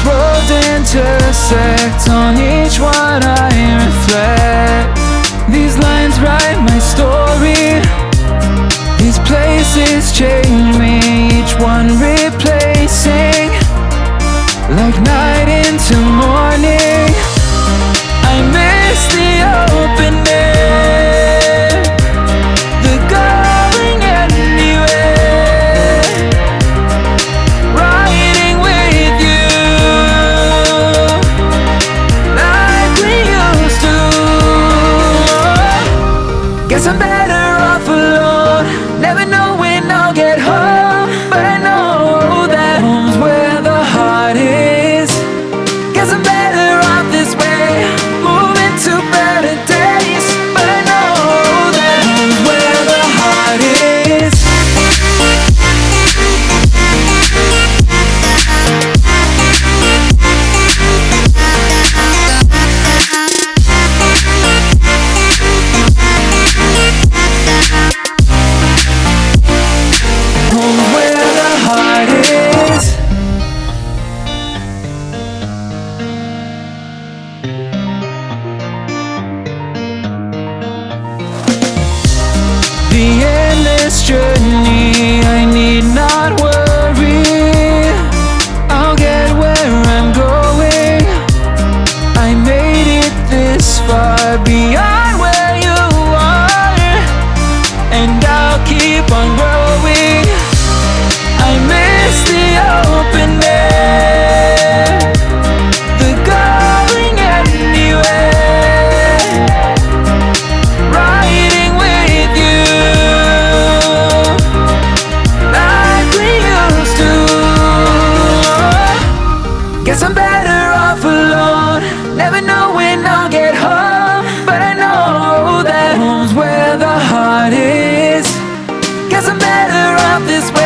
roads intersect, on each one I reflect. These lines write my story, these places change me, each one replacing, like night into morning. I miss the open air, the going anywhere, riding with you like we used to. Guess I'm better off alone, never know when I'll get home, but I know that home's where the heart is. Guess I'm better off this way, moving to better days, but I know that home's where the heart is. Home's where the heart is. The endless journey, I need not worry, I'll get where I'm going. I made it this far, beyond where you are, and I'll keep on growing. I miss the open air, the going anywhere, riding with you like we used to. Guess I'm better off alone, never know when I'll get home, but I know that home's where the heart is. Guess I'm better off this way,